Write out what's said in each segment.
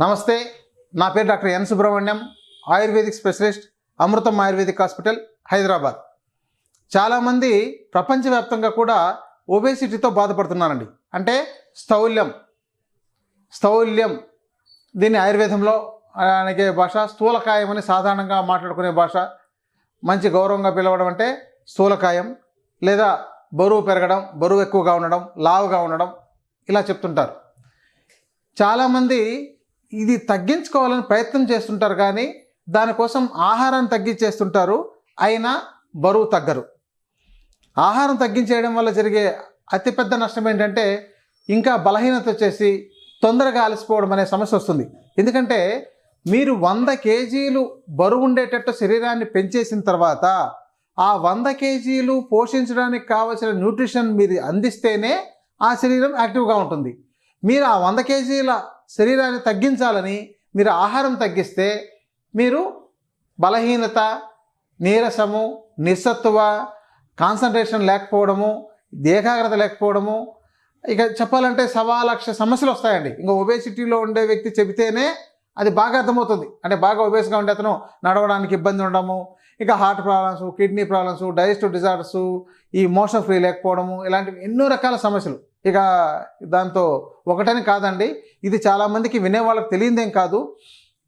నమస్తే, నా పేరు doctor N Subrahmanyam, ayurvedic specialist, Amrutham ayurvedic hospital, Hyderabad. చాలామంది ప్రపంచవ్యాప్తంగా కూడా ఒబేసిటీతో బాధపడుతున్నారండి. అంటే స్థౌల్యం దీన్ని ఆయుర్వేదంలో అనే భాష, స్థూలకాయం అని సాధారణంగా మాట్లాడుకునే భాష. మంచి గౌరవంగా పిలవడం అంటే స్థూలకాయం, లేదా బరువు పెరగడం, బరువు ఎక్కువగా ఉండడం, లావుగా ఉండడం, ఇలా చెప్తుంటారు. చాలామంది ఇది తగ్గించుకోవాలని ప్రయత్నం చేస్తుంటారు, కానీ దానికోసం ఆహారాన్ని తగ్గించేస్తుంటారు, అయినా బరువు తగ్గరు. ఆహారం తగ్గించేయడం వల్ల జరిగే అతిపెద్ద నష్టం ఏంటంటే ఇంకా బలహీనత వచ్చేసి తొందరగా అలసిపోవడం అనే సమస్య వస్తుంది. ఎందుకంటే మీరు 100 కేజీలు బరువు ఉండేటట్టు శరీరాన్ని పెంచేసిన తర్వాత ఆ 100 కేజీలు పోషించడానికి కావలసిన న్యూట్రిషన్ మీరు అందిస్తేనే ఆ శరీరం యాక్టివ్గా ఉంటుంది. మీరు ఆ 100 కేజీల శరీరాన్ని తగ్గించాలని మీరు ఆహారం తగ్గిస్తే మీరు బలహీనత, నీరసము, నిస్సత్తువ, కాన్సన్ట్రేషన్ లేకపోవడము, ఏకాగ్రత లేకపోవడము, ఇక చెప్పాలంటే 1,00,000 సమస్యలు వస్తాయండి. ఇంకా ఒబేసిటీలో ఉండే వ్యక్తి చెబితేనే అది బాగా అర్థమవుతుంది. అంటే బాగా ఒబేస్గా ఉండే అతను నడవడానికి ఇబ్బంది ఉండడము, ఇక heart problems, kidney problems, digestive disorders, ఈ మోషన్ ఫ్రీ లేకపోవడము, ఇలాంటివి ఎన్నో రకాల సమస్యలు. ఇక దాంతో ఒకటని కాదండి, ఇది చాలామందికి వినేవాళ్ళకి తెలియదేం కాదు.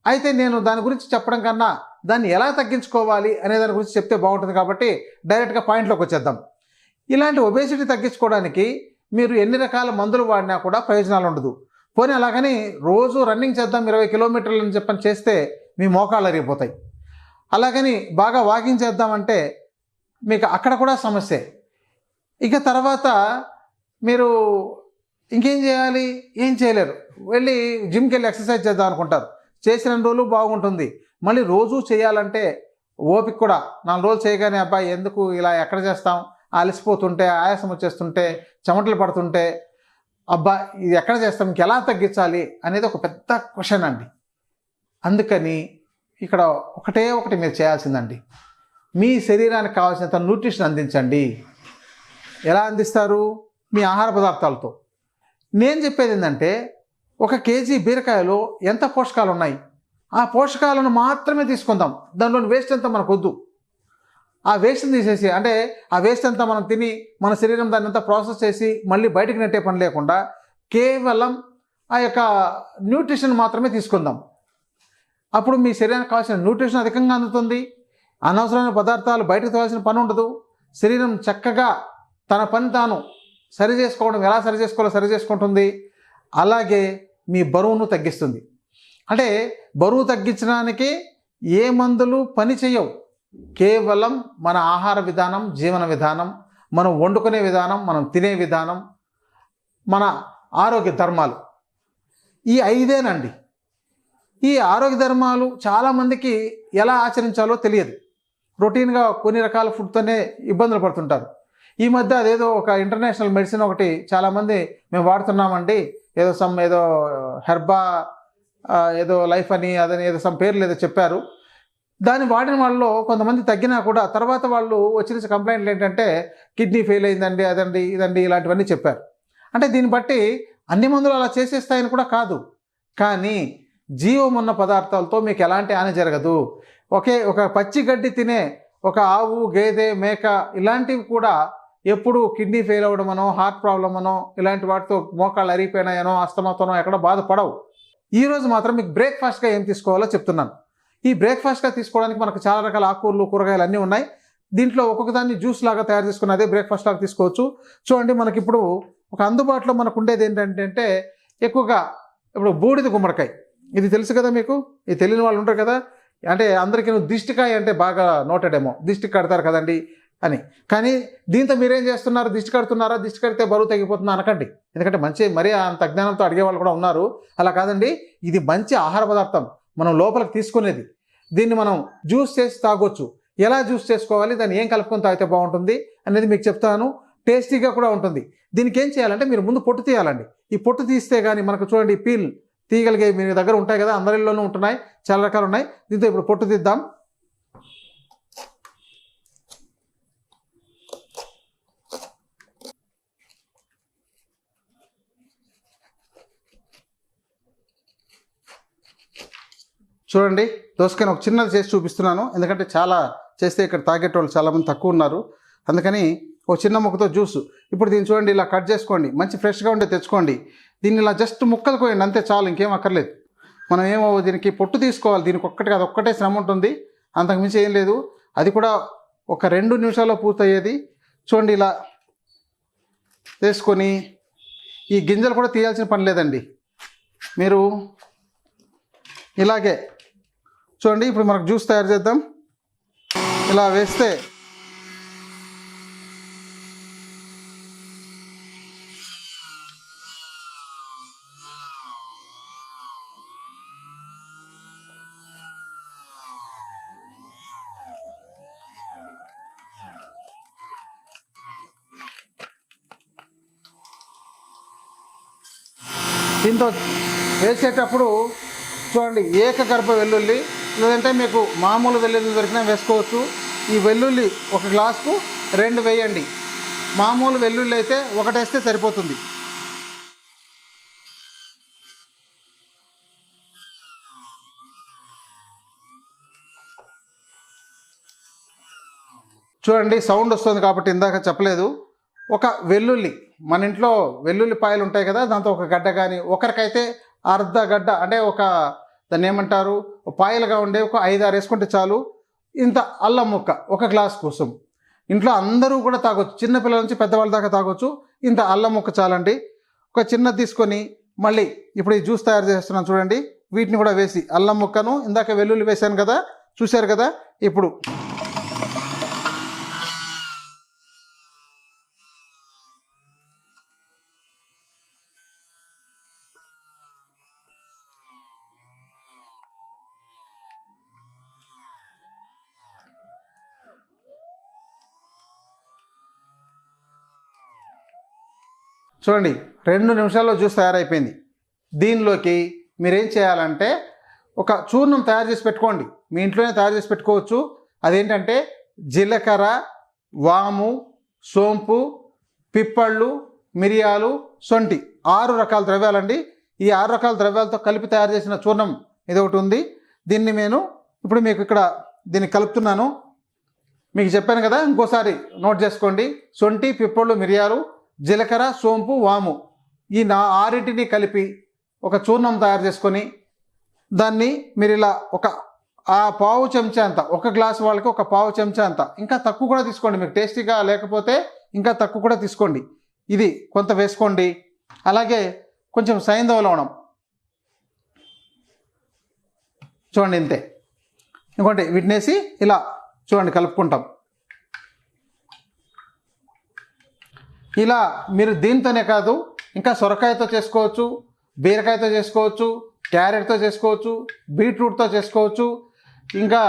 అయితే నేను దాని గురించి చెప్పడం కన్నా దాన్ని ఎలా తగ్గించుకోవాలి అనే దాని గురించి చెప్తే బాగుంటుంది, కాబట్టి డైరెక్ట్గా పాయింట్లోకి వచ్చేద్దాం. ఇలాంటి ఒబేసిటీ తగ్గించుకోవడానికి మీరు ఎన్ని రకాల మందులు వాడినా కూడా ప్రయోజనాలు ఉండదు. పోనీ అలాగని రోజు రన్నింగ్ చేద్దాం 20 కిలోమీటర్లు అని చెప్పని చేస్తే మీ మోకాళ్ళు అరిగిపోతాయి. అలాగని బాగా వాకింగ్ చేద్దామంటే మీకు అక్కడ కూడా సమస్యే. ఇక తర్వాత మీరు ఇంకేం చేయాలి? ఏం చేయలేరు. వెళ్ళి జిమ్కి వెళ్ళి ఎక్సర్సైజ్ చేద్దాం అనుకుంటారు. చేసిన రోజులు బాగుంటుంది, మళ్ళీ రోజు చేయాలంటే ఓపిక కూడా 4 రోజులు చేయగానే అబ్బాయి ఎందుకు ఇలా ఎక్కడ చేస్తాం, అలసిపోతుంటే, ఆయాసం వచ్చేస్తుంటే, చెమటలు పడుతుంటే, అబ్బా ఇది ఎక్కడ చేస్తాం, ఇంకెలా తగ్గించాలి అనేది ఒక పెద్ద క్వశ్చన్ అండి. అందుకని ఇక్కడ ఒకటే ఒకటి మీరు చేయాల్సిందండి, మీ శరీరానికి కావాల్సినంత న్యూట్రిషన్ అందించండి. ఎలా అందిస్తారు? మీ ఆహార పదార్థాలతో. నేను చెప్పేది ఏంటంటే 1 కేజీ బీరకాయలో ఎంత పోషకాలు ఉన్నాయి, ఆ పోషకాలను మాత్రమే తీసుకుందాం. దానిలోని వేస్ట్ అంతా మనకు వద్దు. ఆ వేస్ట్ని తీసేసి, అంటే ఆ వేస్ట్ అంతా మనం తిని మన శరీరం దాన్ని అంతా ప్రాసెస్ చేసి మళ్ళీ బయటకు నెట్టే పని లేకుండా కేవలం ఆ యొక్క న్యూట్రిషన్ మాత్రమే తీసుకుందాం. అప్పుడు మీ శరీరానికి కావాల్సిన న్యూట్రిషన్ అధికంగా అందుతుంది, అనవసరమైన పదార్థాలు బయటకు తేవాల్సిన పని ఉండదు. శరీరం చక్కగా తన పని తాను సరి చేసుకోవడం, ఎలా సరి చేసుకోవాలో సరి చేసుకుంటుంది. అలాగే మీ బరువును తగ్గిస్తుంది. అంటే బరువు తగ్గించడానికి ఏ మందులు పని చేయవు. కేవలం మన ఆహార విధానం, జీవన విధానం, మనం వండుకునే విధానం, మనం తినే విధానం, మన ఆరోగ్య ధర్మాలు, ఈ 5ఏనండి. ఈ ఆరోగ్య ధర్మాలు చాలామందికి ఎలా ఆచరించాలో తెలియదు. రొటీన్గా కొన్ని రకాల ఫుడ్తోనే ఇబ్బందులు పడుతుంటారు. ఈ మధ్య అదేదో ఒక ఇంటర్నేషనల్ మెడిసిన్ ఒకటి చాలామంది మేము వాడుతున్నామండి, ఏదో హెర్బా ఏదో లైఫ్ అని అదని ఏదో పేర్లు ఏదో చెప్పారు. దాన్ని వాడిన వాళ్ళలో కొంతమంది తగ్గినా కూడా తర్వాత వాళ్ళు వచ్చిన కంప్లైంట్లు ఏంటంటే కిడ్నీ ఫెయిల్ అయిందండి, అదండి, ఇదండి, ఇలాంటివన్నీ చెప్పారు. అంటే దీన్ని బట్టి అన్ని మందులు అలా చేసేస్తాయని కూడా కాదు, కానీ జీవం ఉన్న పదార్థాలతో మీకు ఎలాంటి హాని జరగదు. ఒక పచ్చి గడ్డి తినే ఒక ఆవు, గేదె, మేక ఇలాంటివి కూడా ఎప్పుడు కిడ్నీ ఫెయిల్ అవ్వడమనో, హార్ట్ ప్రాబ్లం అనో, ఇలాంటి వాటితో మోకాళ్ళు అరిగిపోయినాయనో, అస్తమాతోనో ఎక్కడ బాధపడవు. ఈరోజు మాత్రం మీకు బ్రేక్ఫాస్ట్గా ఏం తీసుకోవాలో చెప్తున్నాను. ఈ బ్రేక్ఫాస్ట్గా తీసుకోవడానికి మనకు చాలా రకాల ఆకుకూరలు, కూరగాయలు అన్నీ ఉన్నాయి. దీంట్లో ఒక్కొక్క దాన్ని జ్యూస్ లాగా తయారు చేసుకుని అదే బ్రేక్ఫాస్ట్ లాగా తీసుకోవచ్చు. చూడండి, మనకి ఇప్పుడు ఒక అందుబాటులో మనకు ఉండేది ఏంటంటే ఎక్కువగా ఇప్పుడు బూడిద గుమ్మడికాయ. ఇది తెలుసు కదా మీకు, ఇది తెలియని వాళ్ళు ఉంటారు కదా. అంటే అందరికీ దిష్టికాయ అంటే బాగా నోటెడేమో, దిష్టి కడతారు కదండి అని. కానీ దీంతో మీరేం చేస్తున్నారు? దిష్టి కడుతున్నారా? దిష్టి కడితే బరువు తగ్గిపోతుందా అనకండి. ఎందుకంటే మరీ అంత అజ్ఞానంతో అడిగే వాళ్ళు కూడా ఉన్నారు. అలా కాదండి, ఇది మంచి ఆహార పదార్థం, మనం లోపలికి తీసుకునేది. దీన్ని మనం జ్యూస్ చేసి తాగొచ్చు. ఎలా జ్యూస్ చేసుకోవాలి, దాన్ని ఏం కలుపుకొని తాగితే బాగుంటుంది అనేది మీకు చెప్తాను. టేస్టీగా కూడా ఉంటుంది. దీనికి ఏం చేయాలంటే మీరు ముందు పొట్టు తీయాలండి. ఈ పొట్టు తీస్తే కానీ మనకు చూడండి పీల్ తీయగలిగే మీ దగ్గర ఉంటాయి కదా, అందరిలోనూ ఉంటున్నాయి, చాలా రకాలు ఉన్నాయి. దీంతో ఇప్పుడు పొట్టు తీద్దాం. చూడండి, దోసకాయని ఒక చిన్నది చేసి చూపిస్తున్నాను, ఎందుకంటే చాలా చేస్తే ఇక్కడ తాగేటోళ్ళు చాలామంది తక్కువ ఉన్నారు, అందుకని ఒక చిన్న ముక్కతో జ్యూసు. ఇప్పుడు దీన్ని చూడండి, ఇలా కట్ చేసుకోండి, మంచి ఫ్రెష్గా ఉంటే తెచ్చుకోండి. దీన్ని ఇలా జస్ట్ ముక్కలు కోయండి, అంతే చాలు, ఇంకేం అక్కర్లేదు. మనం ఏమో దీనికి పొట్టు తీసుకోవాలి, దీనికి ఒక్కటి కాదు, ఒక్కటే శ్రమ ఉంటుంది, అంతకుమించి ఏం లేదు. అది కూడా ఒక 2 నిమిషాల్లో పూర్తయ్యేది. చూడండి, ఇలా తీసుకొని ఈ గింజలు కూడా తీయాల్సిన పని లేదండి. మీరు ఇలాగే చూడండి. ఇప్పుడు మనకు జ్యూస్ తయారు చేద్దాం. ఇలా వేస్తే దీంతో వేసేటప్పుడు చూడండి, ఏకగర్భ వెల్లుల్లి, లేదంటే మీకు మామూలు వెల్లుల్లి దొరికినా వేసుకోవచ్చు. ఈ వెల్లుల్లి ఒక గ్లాసుకు 2 వేయండి. మామూలు వెల్లుల్లి అయితే 1 వేస్తే సరిపోతుంది. చూడండి, సౌండ్ వస్తుంది కాబట్టి ఇందాక చెప్పలేదు. ఒక వెల్లుల్లి, మన ఇంట్లో వెల్లుల్లిపాయలు ఉంటాయి కదా, దాంతో ఒక గడ్డ కానీ, ఒకరికైతే అర్ధ గడ్డ, అంటే దాన్ని ఏమంటారు, పాయలుగా ఉండే ఒక 5-6 వేసుకుంటే చాలు. ఇంత అల్లం ముక్క 1 గ్లాస్ కోసం. ఇంట్లో అందరూ కూడా తాగొచ్చు, చిన్నపిల్లల నుంచి పెద్దవాళ్ళ దాకా తాగొచ్చు. ఇంత అల్లం ముక్క చాలండి. ఒక చిన్నది తీసుకొని మళ్ళీ ఇప్పుడు ఈ జ్యూస్ తయారు చేస్తున్నాను చూడండి, వీటిని కూడా వేసి, అల్లం ముక్కను ఇందాక వెల్లుల్లి వేసాను కదా, చూశారు కదా. ఇప్పుడు చూడండి, 2 నిమిషాల్లో జ్యూస్ తయారైపోయింది. దీనిలోకి మీరేం చేయాలంటే ఒక చూర్ణం తయారు చేసి పెట్టుకోండి, మీ ఇంట్లోనే తయారు చేసి పెట్టుకోవచ్చు. అదేంటంటే జీలకర్ర, వాము, సోంపు, పిప్పళ్ళు, మిరియాలు, సొంటి, 6 రకాల ద్రవ్యాలండి. ఈ 6 రకాల ద్రవ్యాలతో కలిపి తయారు చేసిన చూర్ణం ఇది ఒకటి ఉంది. దీన్ని నేను ఇప్పుడు మీకు ఇక్కడ దీన్ని కలుపుతున్నాను. మీకు చెప్పాను కదా, ఇంకోసారి నోట్ చేసుకోండి. సొంటి, పిప్పళ్ళు, మిరియాలు, జీలకర్ర, సోంపు, వాము, ఈ 6టిని కలిపి ఒక చూర్ణం తయారు చేసుకొని దాన్ని మీరు ఇలా ఆ పావు చెంచా అంత, 1 గ్లాసు వాళ్ళకి 1 పావు చెంచా అంత, ఇంకా తక్కువ కూడా తీసుకోండి, మీకు టేస్టీగా లేకపోతే ఇంకా తక్కువ కూడా తీసుకోండి. ఇది కొంత వేసుకోండి. అలాగే కొంచెం సైంధవ లవణం చూడండి, ఇంతే. ఇంకోటి వీటిని వేసి ఇలా చూడండి కలుపుకుంటాం. ఇలా మీరు దీంతోనే కాదు, ఇంకా సొరకాయతో చేసుకోవచ్చు, బీరకాయతో చేసుకోవచ్చు, క్యారెట్తో చేసుకోవచ్చు, బీట్రూట్తో చేసుకోవచ్చు, ఇంకా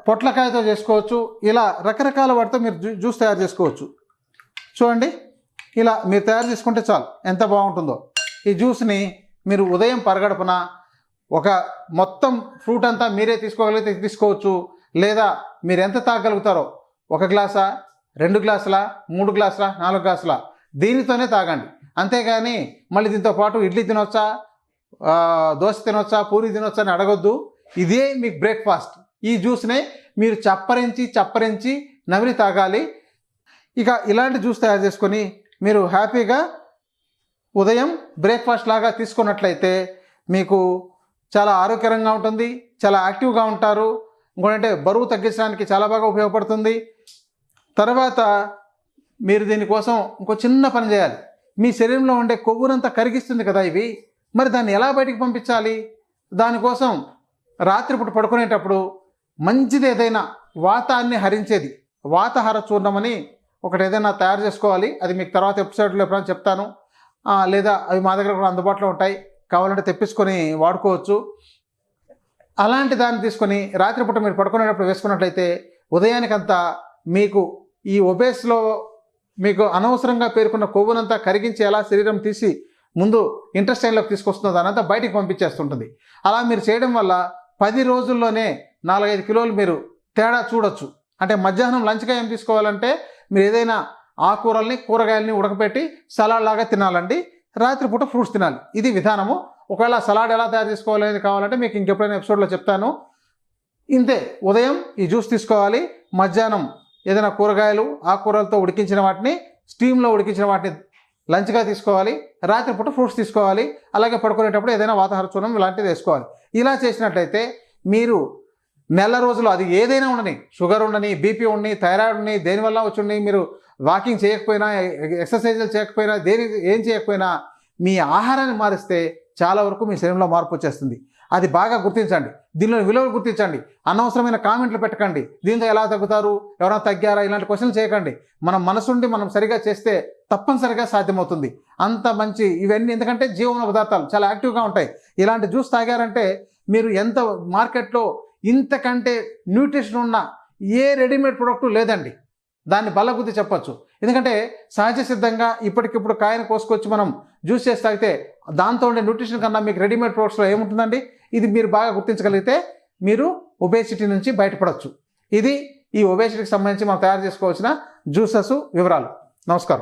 పొట్లకాయతో చేసుకోవచ్చు. ఇలా రకరకాల వాటితో మీరు జ్యూస్ తయారు చేసుకోవచ్చు. చూడండి, ఇలా మీరు తయారు చేసుకుంటే చాలు, ఎంత బాగుంటుందో. ఈ జ్యూస్ని మీరు ఉదయం పరగడుపున మొత్తం ఫ్రూట్ అంతా మీరే తీసుకోగలిగితే తీసుకోవచ్చు, లేదా మీరు ఎంత తాగలుగుతారో, 1 గ్లాసా, 2 గ్లాసుల, 3 గ్లాసుల, 4 గ్లాసుల, దీనితోనే తాగండి. అంతేగాని మళ్ళీ దీంతో పాటు ఇడ్లీ తినొచ్చా, దోశ తినొచ్చా, పూరి తినొచ్చా అని అడగొద్దు. ఇదే మీకు బ్రేక్ఫాస్ట్. ఈ జ్యూస్నే మీరు చప్పరించి నమిలి తాగాలి. ఇక ఇలాంటి జ్యూస్ తయారు చేసుకొని మీరు హ్యాపీగా ఉదయం బ్రేక్ఫాస్ట్ లాగా తీసుకున్నట్లయితే మీకు చాలా ఆరోగ్యకరంగా ఉంటుంది, చాలా యాక్టివ్గా ఉంటారు. ఇంకోటంటే బరువు తగ్గించడానికి చాలా బాగా ఉపయోగపడుతుంది. తర్వాత మీరు దీనికోసం ఇంకో చిన్న పని చేయాలి. మీ శరీరంలో ఉండే కొవ్వునంతా కరిగిస్తుంది కదా ఇవి, మరి దాన్ని ఎలా బయటికి పంపించాలి? దానికోసం రాత్రిపూట పడుకునేటప్పుడు మంచిది ఏదైనా వాతాన్ని హరించేది, వాతహార చూర్ణం అని ఒకటి ఏదైనా తయారు చేసుకోవాలి. అది మీకు తర్వాత ఎపిసోడ్లో ఎప్పుడైనా చెప్తాను. లేదా అవి మా దగ్గర కూడా అందుబాటులో ఉంటాయి, కావాలంటే తెప్పించుకొని వాడుకోవచ్చు. అలాంటి దాన్ని తీసుకొని రాత్రిపూట మీరు పడుకునేటప్పుడు వేసుకున్నట్లయితే ఉదయానికంతా మీకు ఈ ఒబేస్లో మీకు అనవసరంగా పేరుకున్న కొవ్వునంతా కరిగించి ఎలా శరీరం తీసి ముందు ఇంటెస్టైన్లోకి తీసుకొస్తుందో దానంతా బయటికి పంపించేస్తుంటుంది. అలా మీరు చేయడం వల్ల 10 రోజుల్లోనే 4-5 కిలోలు మీరు తేడా చూడొచ్చు. అంటే మధ్యాహ్నం లంచ్గా ఏం తీసుకోవాలంటే మీరు ఏదైనా ఆకుకూరల్ని, కూరగాయలని ఉడకపెట్టి సలాడ్ లాగా తినాలండి. రాత్రిపూట ఫ్రూట్స్ తినాలి. ఇది విధానము. ఒకవేళ సలాడ్ ఎలా తయారు చేసుకోవాలి అనేది కావాలంటే మీకు ఇంకెప్పుడైనా ఎపిసోడ్లో చెప్తాను. ఇంతే, ఉదయం ఈ జ్యూస్ తీసుకోవాలి, మధ్యాహ్నం ఏదైనా కూరగాయలు ఆకుకూరలతో ఉడికించిన వాటిని, స్టీమ్లో ఉడికించిన వాటిని లంచ్గా తీసుకోవాలి, రాత్రిపూట ఫ్రూట్స్ తీసుకోవాలి, అలాగే పడుకునేటప్పుడు ఏదైనా వాతాహార చూర్ణం ఇలాంటిది వేసుకోవాలి. ఇలా చేసినట్లయితే మీరు నెల రోజులు, అది ఏదైనా ఉండని, షుగర్ ఉండని, బీపీ ఉండని, థైరాయిడ్ ఉండని, దేనివల్ల వచ్చి ఉండని, మీరు వాకింగ్ చేయకపోయినా, ఎక్సర్సైజులు చేయకపోయినా, ఏం చేయకపోయినా మీ ఆహారాన్ని మారిస్తే చాలా వరకు మీ శరీరంలో మార్పు వచ్చేస్తుంది. అది బాగా గుర్తించండి, దీనిలో విలువలు గుర్తించండి. అనవసరమైన కామెంట్లు పెట్టకండి, దీంతో ఎలా తగ్గుతారు, ఎవరైనా తగ్గారా, ఇలాంటి క్వశ్చన్లు చేయకండి. మనం మనసుండి మనం సరిగా చేస్తే తప్పనిసరిగా సాధ్యమవుతుంది. అంత మంచి ఇవన్నీ, ఎందుకంటే జీవన పదార్థాలు చాలా యాక్టివ్గా ఉంటాయి. ఇలాంటి జ్యూస్ తాగారంటే మీరు ఎంత మార్కెట్లో ఇంతకంటే న్యూట్రిషన్ ఉన్న ఏ రెడీమేడ్ ప్రోడక్ట్ లేదండి, దాన్ని బల్లగుద్ది చెప్పొచ్చు. ఎందుకంటే సహజ సిద్ధంగా ఇప్పటికిప్పుడు కాయను కోసుకొచ్చి మనం జ్యూస్ చేసి తాగితే దాంతో ఉండే న్యూట్రిషన్ కన్నా మీకు రెడీమేడ్ ప్రోడక్ట్స్లో ఏముంటుందండి? ఇది మీరు బాగా గుర్తించగలిగితే మీరు ఒబేసిటీ నుంచి బయటపడవచ్చు. ఇది ఈ ఒబేసిటీకి సంబంధించి మనం తయారు చేసుకోవాల్సిన జ్యూసెస్ వివరాలు. నమస్కారం.